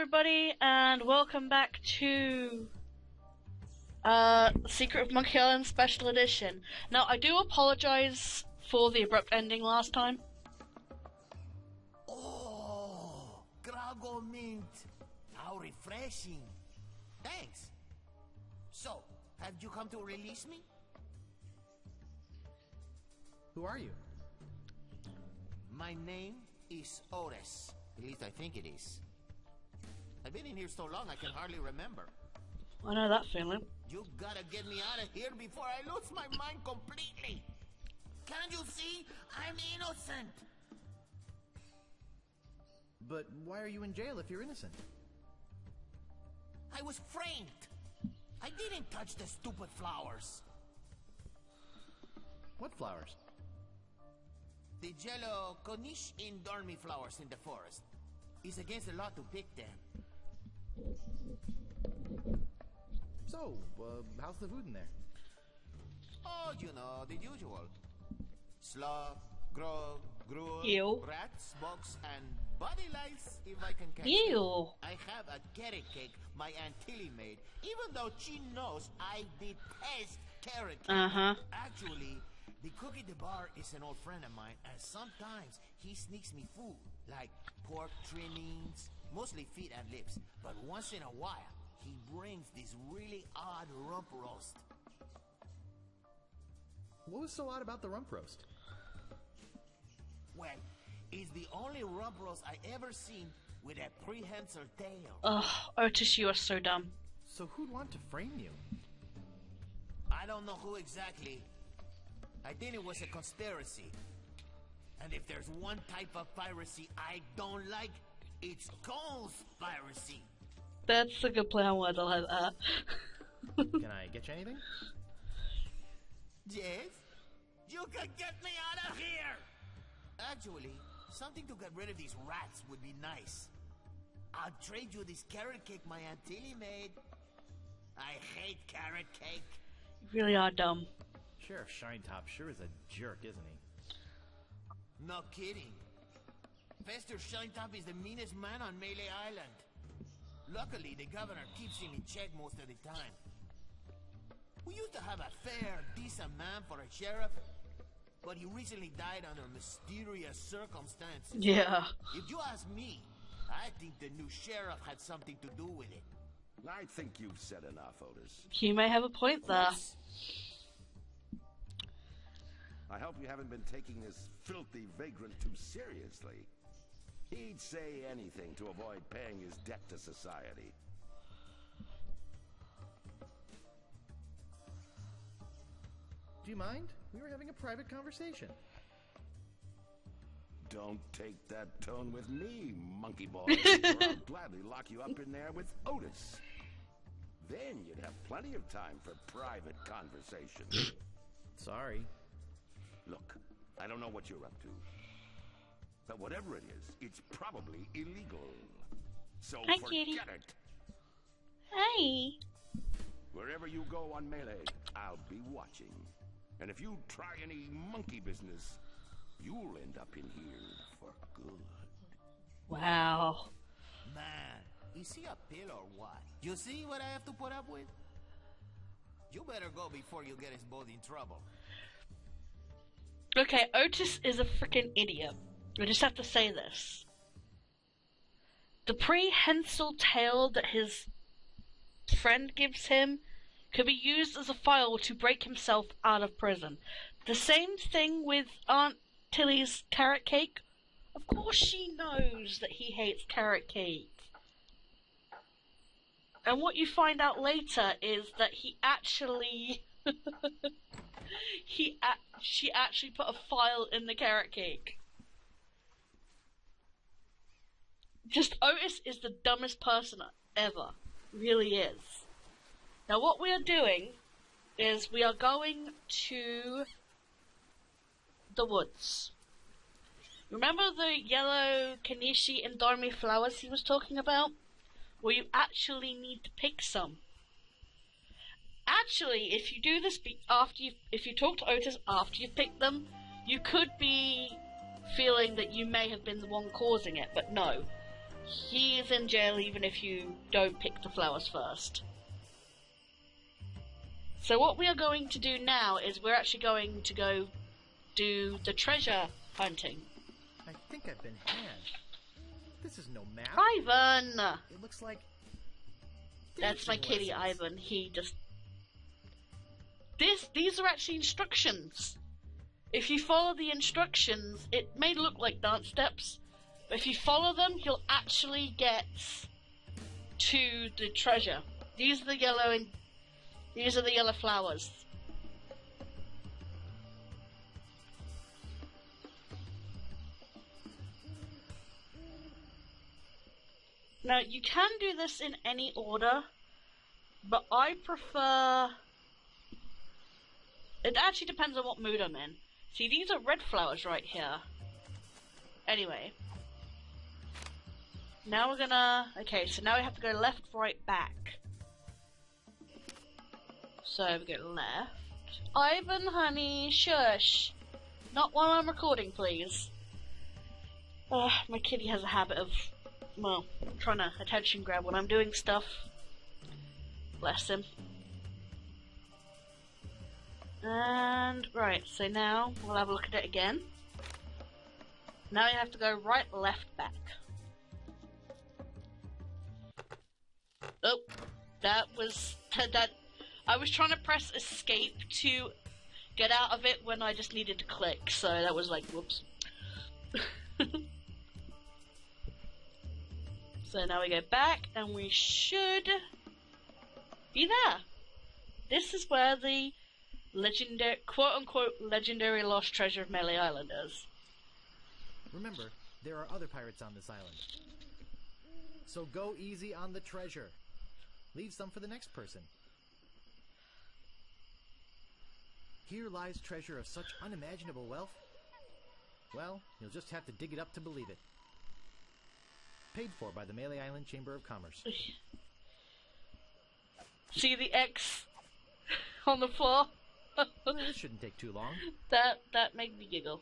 everybody, and welcome back to Secret of Monkey Island Special Edition. Now, I do apologize for the abrupt ending last time. Oh, Grago Mint. How refreshing. Thanks. So, have you come to release me? Who are you? My name is Otis. At least I think it is. I've been in here so long I can hardly remember. I know that feeling. You gotta get me out of here before I lose my mind completely. Can't you see? I'm innocent. But why are you in jail if you're innocent? I was framed. I didn't touch the stupid flowers. What flowers? The yellow Konish in Dormy flowers in the forest. It's against the law to pick them. So, how's the food in there? Oh, you know, the usual. Slop, grog, gruel, Ew. rats, bugs, and body lice, if I can catch Ew. them. I have a carrot cake my Aunt Tilly made, even though she knows I detest carrot cake. Uh-huh. Actually, the cook at the bar is an old friend of mine, and sometimes he sneaks me food, like pork trimmings, mostly feet and lips. But once in a while, he brings this really odd rump roast. What was so odd about the rump roast? Well, it's the only rump roast I ever seen with a prehensile tail. Ugh, Otis, you are so dumb. So who'd want to frame you? I don't know who exactly. I think it was a conspiracy. And if there's one type of piracy I don't like, it's conspiracy. That's a good play on words, I'll have that. Can I get you anything? Yes? You can get me out of here! Actually, something to get rid of these rats would be nice. I'll trade you this carrot cake my Aunt Tilly made. I hate carrot cake. You really are dumb. Sheriff Shinetop sure is a jerk, isn't he? No kidding. Fester Shinetop is the meanest man on Melee Island. Luckily, the governor keeps him in check most of the time. We used to have a fair, decent man for a sheriff, but he recently died under mysterious circumstances. Yeah. If you ask me, I think the new sheriff had something to do with it. I think you've said enough, Otis. You may have a point there. I hope you haven't been taking this filthy vagrant too seriously. He'd say anything to avoid paying his debt to society. Do you mind? We were having a private conversation. Don't take that tone with me, monkey boy, or I'll gladly lock you up in there with Otis. Then you'd have plenty of time for private conversation. Sorry. Look, I don't know what you're up to. But whatever it is, it's probably illegal. So Hi, forget kitty. it. Hey. Wherever you go on Melee, I'll be watching. And if you try any monkey business, you'll end up in here for good. Wow. Man, is he a pill or what? You see what I have to put up with? You better go before you get us both in trouble. Okay, Otis is a freaking idiot. I just have to say this. The prehensile tail that his friend gives him could be used as a file to break himself out of prison. The same thing with Aunt Tilly's carrot cake. Of course she knows that he hates carrot cake. And what you find out later is that he actually... she actually put a file in the carrot cake. Just Otis is the dumbest person ever. Really is. Now what we are doing is we are going to the woods. Remember the yellow Kanishi and Dormy flowers he was talking about? Well, you actually need to pick some. Actually, if you do this if you talk to Otis after you've picked them, you could be feeling that you may have been the one causing it, but no. he is in jail even if you don't pick the flowers first. So what we are going to do now is we're actually going to go do the treasure hunting. I think I've been had. This is no map. Ivan! It looks like... That's my dancing kitty, lessons. Ivan. He just... These are actually instructions. If you follow the instructions, it may look like dance steps, but if you follow them, you'll actually get to the treasure. These are the yellow flowers. Now, you can do this in any order, but I prefer... It actually depends on what mood I'm in. See, these are red flowers right here. Anyway. Now we're gonna... Okay, so now we have to go left, right, back. So we go left. Ivan, honey, shush. Not while I'm recording, please. My kitty has a habit of... Well, trying to attention grab when I'm doing stuff. Bless him. And, right, so now we'll have a look at it again. Now you have to go right, left, back. Oh, that was... I was trying to press escape to get out of it when I just needed to click, so that was like, whoops. So now we go back, and we should be there. This is where the legendary, quote-unquote, legendary lost treasure of Melee Island is. Remember, there are other pirates on this island. So go easy on the treasure. Leave some for the next person. Here lies treasure of such unimaginable wealth. Well, you'll just have to dig it up to believe it. Paid for by the Melee Island Chamber of Commerce. See the X on the floor? Well, this shouldn't take too long. That made me giggle.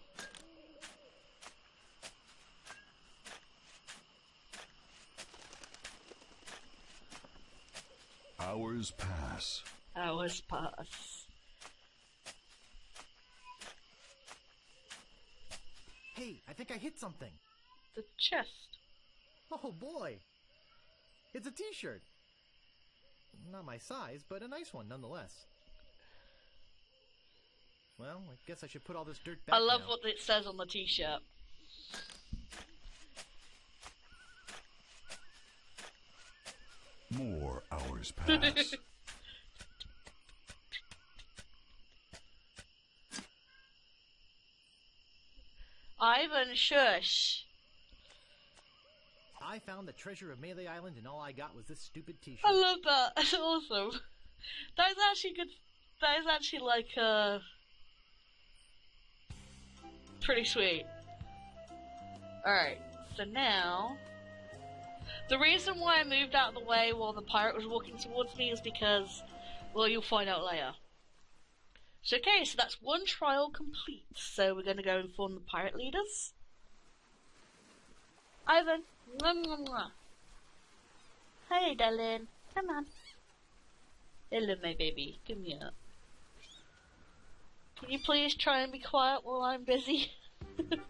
Hours pass. Hours pass. Hey, I think I hit something. The chest. Oh boy! It's a t-shirt. Not my size, but a nice one nonetheless. Well, I guess I should put all this dirt back I love now. what it says on the t-shirt. More hours pass. Ivan, shush. I found the treasure of Melee Island and all I got was this stupid t-shirt. I love that. That's awesome. That is actually good. That is actually like pretty sweet. Alright, so now the reason why I moved out of the way while the pirate was walking towards me is because, well, you'll find out later. So okay, so that's one trial complete. So we're gonna go inform the pirate leaders. Ivan, mwah, mwah, mwah. Hey, darling, come on. Hello, my baby. Come here. Can you please try and be quiet while I'm busy? Well,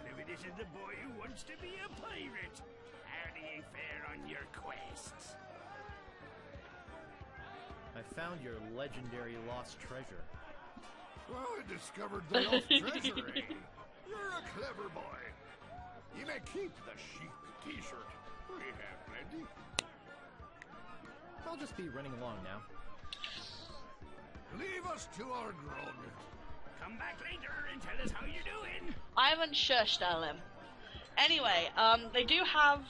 if it isn't the boy who wants to be a pirate, how do you fare on your quests? I found your legendary lost treasure. I discovered the lost treasury. You're a clever boy. You may keep the sheep t-shirt. We have plenty. I'll just be running along now. Leave us to our grog. Come back later and tell us how you're doing. Ivan, shush, darling. Anyway, they do have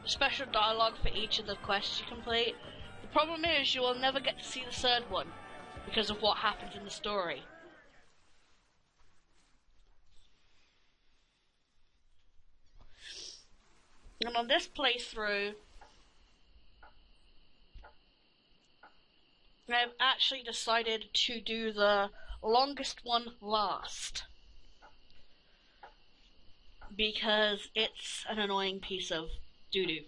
special dialogue for each of the quests you complete. The problem is you will never get to see the third one because of what happens in the story. And on this playthrough, I've actually decided to do the longest one last. Because it's an annoying piece of doo-doo.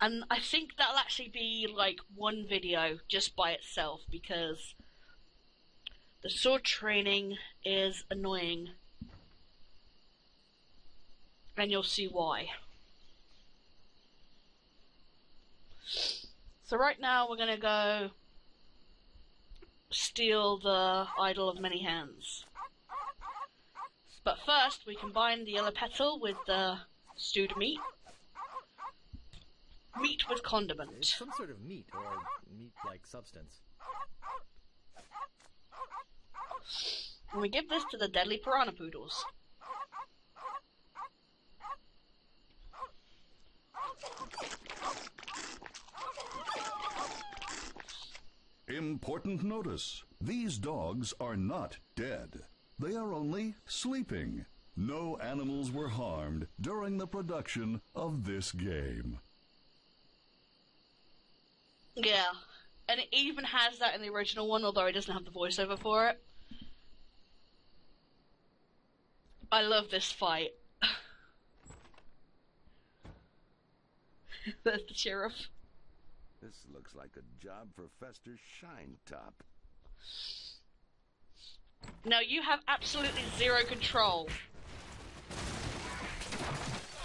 And I think that'll actually be like one video just by itself, because the sword training is annoying. And you'll see why. So right now we're gonna go steal the Idol of Many Hands. But first we combine the yellow petal with the stewed meat. Meat with condiment. It's some sort of meat, or meat-like substance. And we give this to the deadly piranha poodles. Important notice. These dogs are not dead. They are only sleeping. No animals were harmed during the production of this game. Yeah, and it even has that in the original one, although it doesn't have the voiceover for it. I love this fight. There's the sheriff. This looks like a job for Fester Shinetop. Now you have absolutely zero control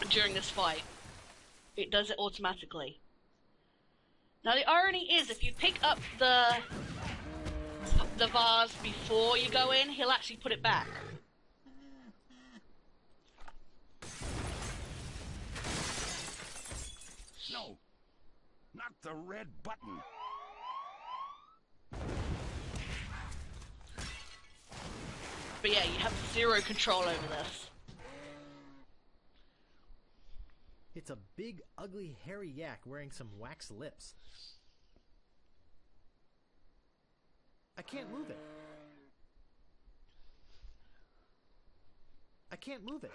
during this fight. It does it automatically. Now the irony is, if you pick up the vase before you go in, he'll actually put it back. No, not the red button. But yeah, you have zero control over this. It's a big, ugly, hairy yak wearing some wax lips. I can't move it. I can't move it.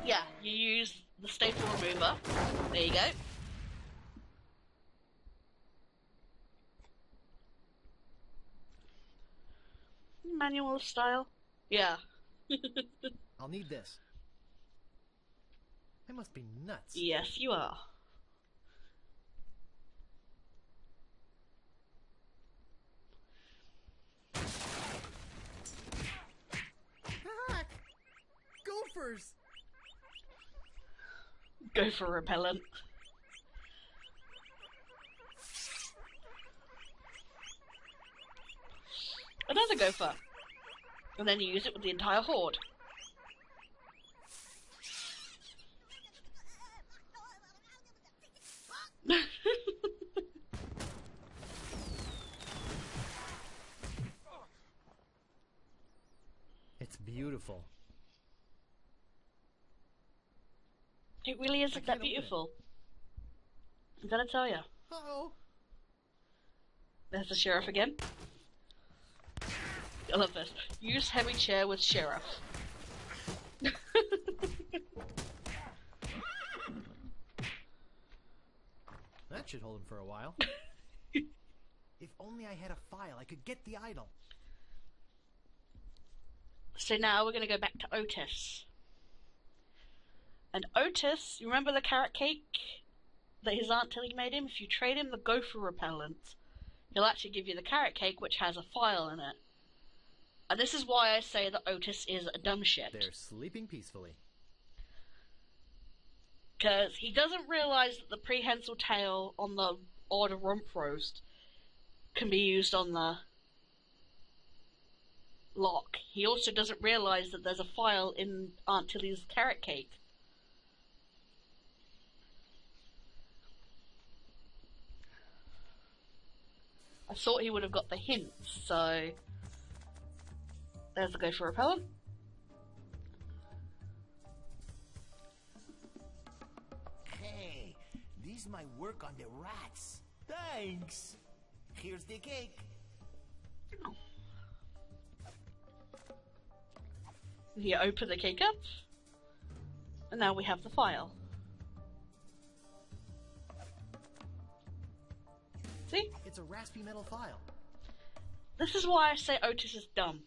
Yeah, you use the staple remover. There you go. Manual style. Yeah. I'll need this. I must be nuts. Yes, you are. Ah! Gophers! Go for repellent. Another gopher. And then you use it with the entire horde. It's beautiful. It really isn't that beautiful. I'm gonna tell you. Uh-oh. There's the sheriff again. I love this. Use heavy chair with sheriff. That should hold him for a while. If only I had a file, I could get the idol. So now we're gonna go back to Otis. And Otis, you remember the carrot cake that his Aunt Tilly made him? If you trade him the gopher repellent, he'll actually give you the carrot cake, which has a file in it. And this is why I say that Otis is a dumb shit. They're sleeping peacefully. Because he doesn't realise that the prehensile tail on the order rump roast can be used on the lock. He also doesn't realise that there's a file in Aunt Tilly's carrot cake. I thought he would have got the hints, so there's the gopher repellent. Hey, this might work on the rats. Thanks. Here's the cake. You open the cake up, and now we have the file. See? It's a raspy metal file. This is why I say Otis is dumb.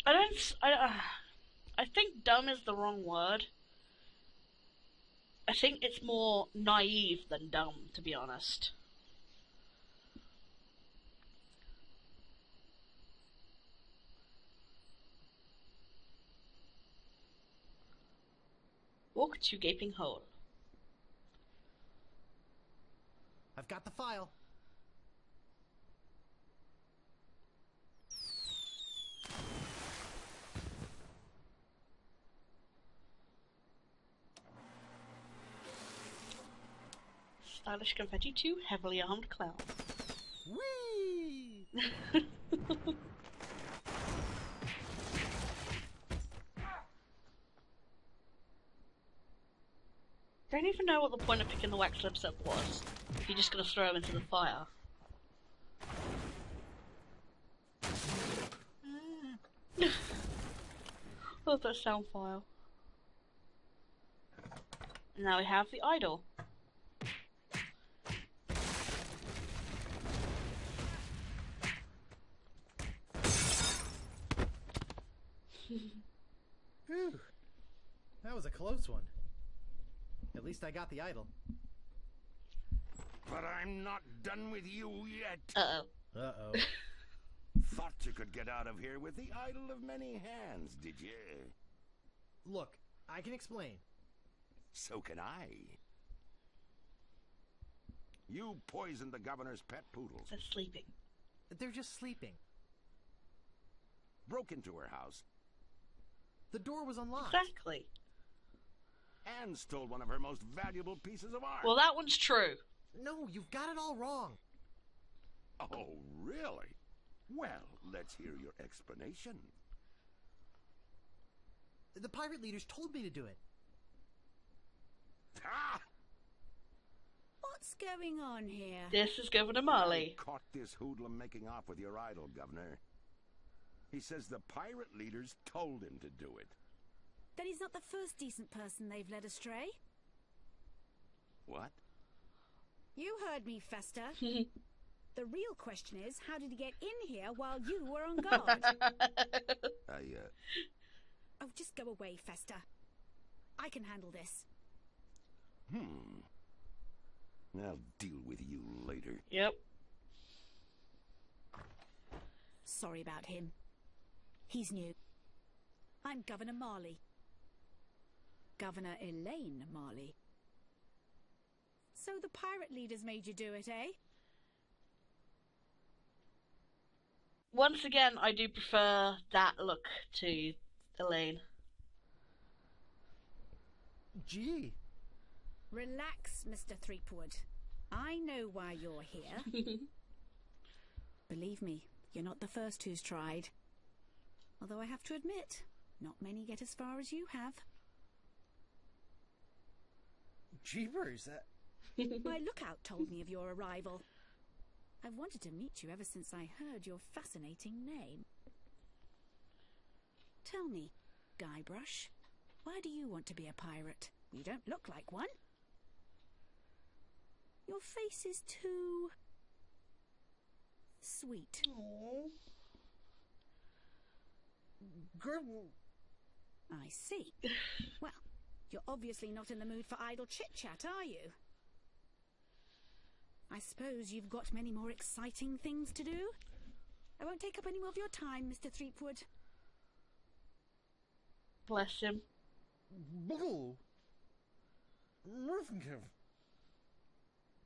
I think dumb is the wrong word. I think it's more naive than dumb, to be honest. Walk to gaping hole. I've got the file. Stylish confetti to heavily armed clowns. Whee! Don't even know what the point of picking the wax lips up was. If you're just gonna throw them into the fire. Love that sound file. And now we have the idol. Whew. That was a close one. At least I got the idol. But I'm not done with you yet. Uh-oh. Uh-oh. Thought you could get out of here with the idol of many hands, did you? Look, I can explain. So can I. You poisoned the governor's pet poodles. They're sleeping. They're just sleeping. Broke into her house. The door was unlocked. Exactly. And stole one of her most valuable pieces of art. Well, that one's true. No, you've got it all wrong. Oh, really? Well, let's hear your explanation. The pirate leaders told me to do it. Ah! What's going on here? This is Governor Marley. I caught this hoodlum making off with your idol, Governor. He says the pirate leaders told him to do it. Then he's not the first decent person they've led astray. What? You heard me, Fester. The real question is, how did he get in here while you were on guard? Oh, just go away, Fester. I can handle this. I'll deal with you later. Yep. Sorry about him. He's new. I'm Governor Marley. Governor Elaine Marley. So the pirate leaders made you do it, eh? Once again, I do prefer that look to Elaine. Gee. Relax, Mr. Threepwood. I know why you're here. Believe me, you're not the first who's tried. Although I have to admit, not many get as far as you have. Jeepers, My lookout told me of your arrival. I've wanted to meet you ever since I heard your fascinating name. Tell me, Guybrush, why do you want to be a pirate? You don't look like one. Your face is too sweet. Aww. Girl. I see. Well, you're obviously not in the mood for idle chit-chat, are you? I suppose you've got many more exciting things to do? I won't take up any more of your time, Mr. Threepwood. Bless him. Bull. Nervenkiv.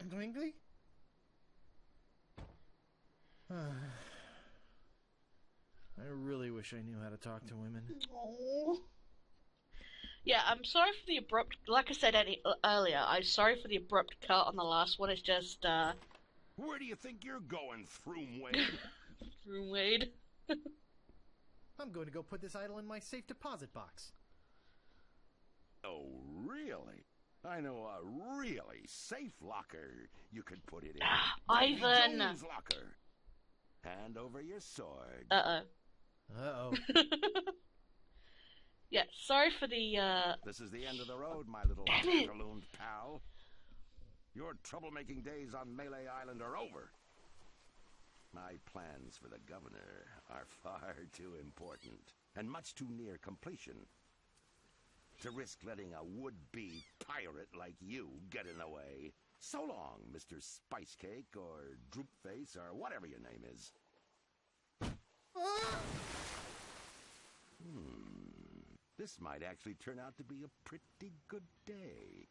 Twinkly? I really wish I knew how to talk to women. Aww. Yeah, I'm sorry for the abrupt... Like I said earlier, I'm sorry for the abrupt cut on the last one. It's just, Where do you think you're going, Throomwade? Wade. I'm going to go put this idol in my safe deposit box. Oh, really? I know a really safe locker you could put it in. Ivan! Jones' locker. Huh? hand over your sword. Uh-oh. Uh-oh. Yeah, sorry for the, This is the end of the road, my little Damn it. pantalooned pal. Your troublemaking days on Melee Island are over. My plans for the governor are far too important, and much too near completion, to risk letting a would-be pirate like you get in the way. So long, Mr. Spicecake, or Droopface, or whatever your name is. This might actually turn out to be a pretty good day.